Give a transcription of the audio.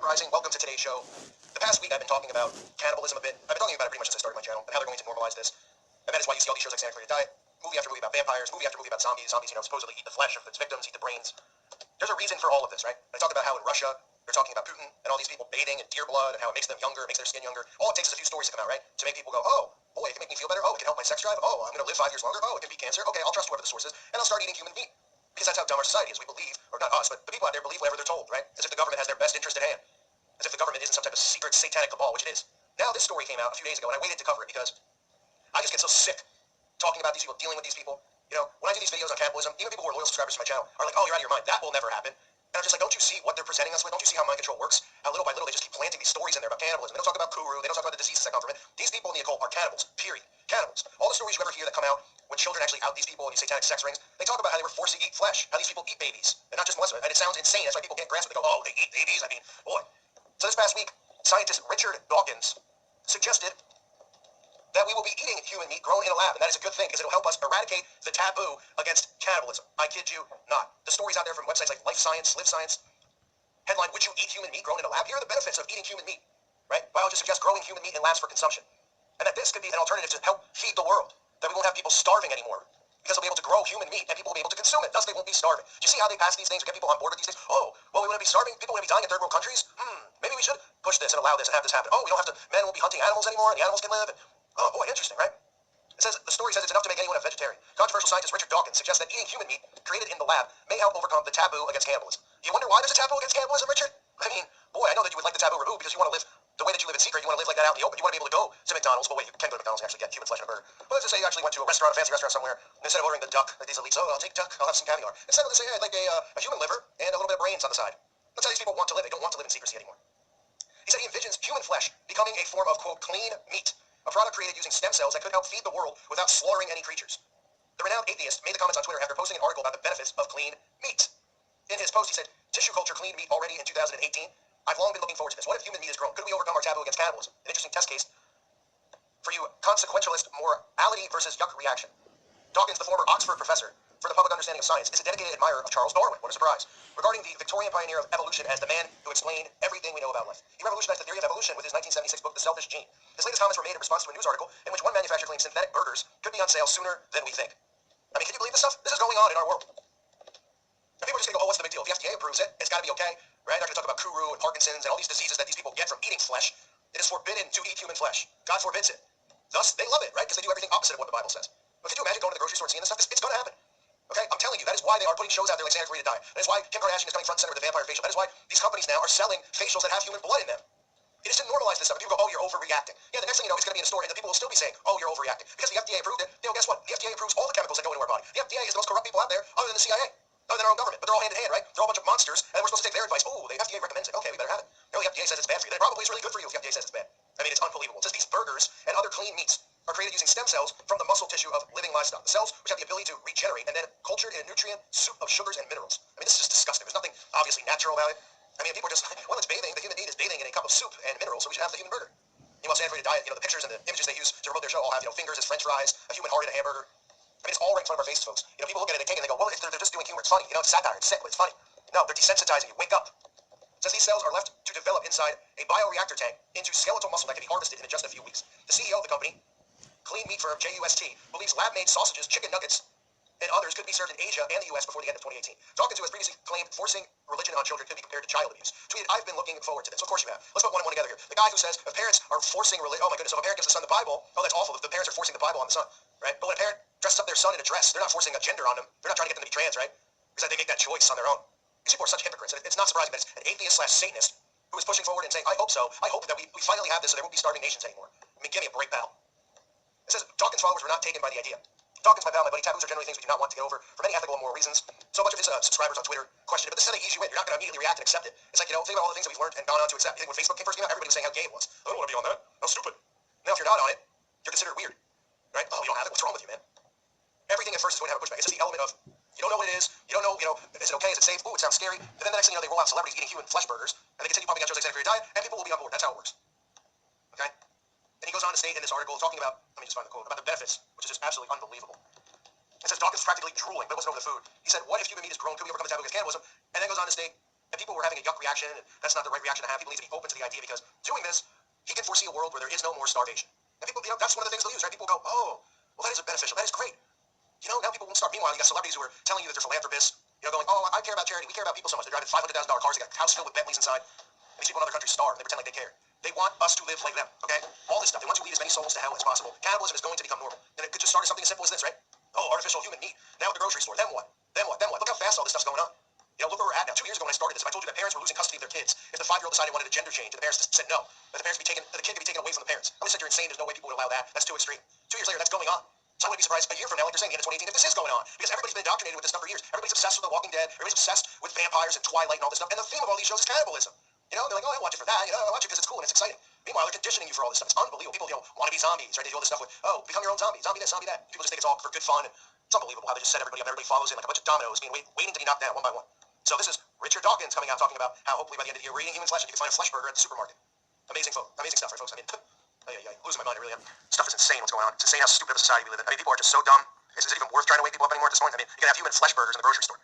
Uprising. Welcome to today's show. The past week I've been talking about cannibalism a bit. I've been talking about it pretty much since I started my channel, and how they're going to normalize this. And that is why you see all these shows like Cannibalism Diet, movie after movie about vampires, movie after movie about zombies. Zombies, supposedly eat the flesh of its victims, eat the brains. There's a reason for all of this, right? I talked about how in Russia, they're talking about Putin and all these people bathing in deer blood and how it makes them younger, makes their skin younger. All it takes is a few stories to come out, right? To make people go, oh, boy, it can make me feel better. Oh, it can help my sex drive. Oh, I'm going to live 5 years longer. Oh, it can beat cancer. Okay, I'll trust whoever the source is, and I'll start eating human meat. Because that's how dumb our society is. We believe, or not us, but the people out there believe whatever they're told, right? As if the government has their best interest at hand. As if the government isn't some type of secret satanic cabal, which it is. Now, this story came out a few days ago, and I waited to cover it because I just get so sick talking about these people, dealing with these people. When I do these videos on cannibalism, even people who are loyal subscribers to my channel are like, oh, you're out of your mind. That will never happen. And I'm just like, don't you see what they're presenting us with? Don't you see how mind control works? How little by little they just keep planting these stories in there about cannibalism. They don't talk about Kuru. They don't talk about the diseases that come from it. These people in the occult are cannibals, period. Cannibals. All the stories you ever hear that come out when children actually out these people in these satanic sex rings, they talk about how they were forced to eat flesh, how these people eat babies, and not just molest them. And it sounds insane. That's why people can't grasp it. They go, oh, they eat babies? I mean, boy. So this past week, scientist Richard Dawkins suggested that we will be eating human meat grown in a lab, and that is a good thing because it'll help us eradicate the taboo against cannibalism. I kid you not. The stories out there from websites like Life Science, Live Science, headline, would you eat human meat grown in a lab? Here are the benefits of eating human meat, right? Biologists suggest growing human meat in labs for consumption, and that this could be an alternative to help feed the world, that we won't have people starving anymore because they'll be able to grow human meat and people will be able to consume it. Thus, they won't be starving. Do you see how they pass these things to get people on board with these things? Oh, well, we wouldn't be starving. People wouldn't be dying in third world countries. Maybe we should push this and allow this and have this happen. Oh, we don't have to, men won't be hunting animals anymore and the animals can live. Oh, boy, interesting, right? The story says it's enough to make anyone a vegetarian. Controversial scientist Richard Dawkins suggests that eating human meat created in the lab may help overcome the taboo against cannibalism. You wonder why there's a taboo against cannibalism, Richard? I mean, boy, I know that you would like the taboo removed because you want to live the way that you live in secret. You want to live like that out in the open. You want to be able to go to McDonald's. Well, wait, you can go to McDonald's and actually get human flesh and a burger. But let's just say you actually went to a restaurant, a fancy restaurant somewhere, and instead of ordering the duck, like these elites, oh, I'll take duck, I'll have some caviar. Instead of this, I'd like a human liver and a little bit of brains on the side. That's how these people want to live. They don't want to live in secrecy anymore. He said he envisions human flesh becoming a form of, quote, clean meat, a product created using stem cells that could help feed the world without slaughtering any creatures. The renowned atheist made the comments on Twitter after posting an article about the benefits of clean meat. In his post, he said, tissue culture cleaned meat already in 2018. I've long been looking forward to this. What if human meat is grown? Could we overcome our taboo against cannibalism? An interesting test case for you consequentialist morality versus yuck reaction. Dawkins, the former Oxford professor for the public understanding of science, is a dedicated admirer of Charles Darwin. What a surprise. Regarding the Victorian pioneer of evolution as the man who explained everything we know about life. He revolutionized the theory of evolution with his 1976 book, The Selfish Gene. His latest comments were made in response to a news article in which one manufacturer claimed synthetic burgers could be on sale sooner than we think. I mean, can you believe this stuff? This is going on in our world. And people are just going to go, oh, what's the big deal? If the FDA approves it, it's got to be okay, right? They're going to talk about Kuru and Parkinson's and all these diseases that these people get from eating flesh. It is forbidden to eat human flesh. God forbids it. Thus, they love it, right? Because they do everything opposite of what the Bible says. But can you imagine going to the grocery store and seeing this stuff? It's going to happen. Okay? I'm telling you, that is why they are putting shows out there like Santa Clarita Diet. That is why Kim Kardashian is coming front and center with the vampire facial. That is why these companies now are selling facials that have human blood in them. It is to normalize this stuff. People go, oh, you're overreacting. Yeah, the next thing you know, it's going to be in a store, and the people will still be saying, oh, you're overreacting. Because the FDA approved it. Guess what? The FDA approves all the chemicals that go into our body. The FDA is the most corrupt people out there, other than the CIA, other than our own government. But they're all hand in hand, right? They're all a bunch of monsters, and we're supposed to take their advice. Oh, the FDA recommends it. Okay, we better have it. No, the FDA says it's bad for you. Then it probably is really good for you if the FDA says it's bad. I mean, it's unbelievable. It says these burgers and other clean meats are created using stem cells from the muscle tissue of living livestock. The cells, which have the ability to regenerate and then cultured in a nutrient soup of sugars and minerals. I mean, this is just disgusting. There's nothing obviously natural about it. I mean, people are just, well, it's bathing. The human meat is bathing in a cup of soup and minerals, so we should have the human burger. Meanwhile, Santa Clarita Diet, the pictures and the images they use to promote their show all have, fingers as french fries, a human heart in a hamburger. I mean, it's all right in front of our faces, folks. People look at it, they take it, and they go, well, they're just doing humor. It's funny. It's satire. It's sick, but it's funny. No, they're desensitizing you. Wake up. It says these cells are left to develop inside a bioreactor tank into skeletal muscle that can be harvested in just a few weeks. The CEO of the company, clean meat firm JUST, believes lab-made sausages, chicken nuggets, and others could be served in Asia and the U.S. before the end of 2018. Dawkins, who has previously claimed forcing religion on children could be compared to child abuse, tweeted, I've been looking forward to this. Of course you have. Let's put one and one together here. The guy who says if parents are forcing religion, oh my goodness, if a parent gives the son the Bible, oh, that's awful if the parents are forcing the Bible on the son, right? But when a parent dresses up their son in a dress, they're not forcing a gender on them. They're not trying to get them to be trans, right? Because they make that choice on their own. These people are such hypocrites. And it's not surprising that it's an atheist/Satanist who is pushing forward and saying, I hope so. I hope that we finally have this so there won't be starving nations anymore. I mean, give me a break, pal. It says Dawkins' followers were not taken by the idea. Dawkins, my pal, my buddy, taboos are generally things we do not want to get over for many ethical and moral reasons. So much of his subscribers on Twitter question it, but this is how they ease you in. You're not going to immediately react and accept it. It's like, think about all the things that we've learned and gone on to accept. You think when Facebook first came out, everybody was saying how gay it was. I don't want to be on that. How stupid. Now, if you're not on it, you're considered weird. Right? Oh, you don't have it. What's wrong with you, man? Everything at first is going to have a pushback. It's just the element of, you don't know what it is. You don't know, is it okay? Is it safe? Ooh, it sounds scary. And then the next thing you know, they roll out celebrities eating human flesh burgers, and they continue pumping out shows like Santa Clarita Diet, and people will be on board. That's how it works. Okay? And he goes on to state in this article, talking about, let me just find the quote, about the benefits, which is just absolutely unbelievable. It says Dawkins was practically drooling, but it wasn't over the food. He said, what if human meat is grown? Could we overcome the taboo against cannibalism? And then goes on to state And people were having a yuck reaction, and that's not the right reaction to have. People need to be open to the idea because doing this, he can foresee a world where there is no more starvation. And people, that's one of the things they'll use, right? People go, oh, well, that is beneficial. That is great. Now people won't start. Meanwhile, you got celebrities who are telling you that they're philanthropists, going, oh, I care about charity. We care about people so much. They're driving $500,000 cars. They got a house filled with Bentleys inside. And these people in other countries starve, and they pretend like they care. They want us to live like them, okay? All this stuff. They want to lead as many souls to hell as possible. Cannibalism is going to become normal. And it could just start as something as simple as this, right? Oh, artificial human meat. Now at the grocery store. Then what? Then what? Then what? Look how fast all this stuff's going on. Look where we're at now. 2 years ago when I started this, if I told you that parents were losing custody of their kids, if the 5-year-old decided he wanted a gender change, and the parents said no, that the kid could be taken away from the parents. I'm gonna say you're insane. There's no way people would allow that. That's too extreme. 2 years later, that's going on. So I wouldn't be surprised a year from now, like you're saying, the end of 2018, if this is going on. Because everybody's been indoctrinated with this stuff for years. Everybody's obsessed with The Walking Dead. Everybody's obsessed with vampires and Twilight and all this stuff. And the theme of all these shows is cannibalism. They're like, oh, I watch it for that. I watch it because it's cool and it's exciting. Meanwhile, they're conditioning you for all this stuff. It's unbelievable. People, want to be zombies, right? They do all this stuff with, oh, become your own zombie. Zombie this, zombie that. People just think it's all for good fun. And it's unbelievable how they just set everybody up. Everybody follows in like a bunch of dominoes waiting to be knocked down one by one. So this is Richard Dawkins coming out talking about how hopefully by the end of the year we're eating human flesh and you can find a flesh burger at the supermarket. Amazing stuff, right, folks? I mean, losing my mind, I really am. Stuff is insane what's going on. It's insane how stupid of a society we live in. I mean, people are just so dumb. Is it even worth trying to wake people up anymore at this point? I mean, you can have human flesh burgers in the grocery store.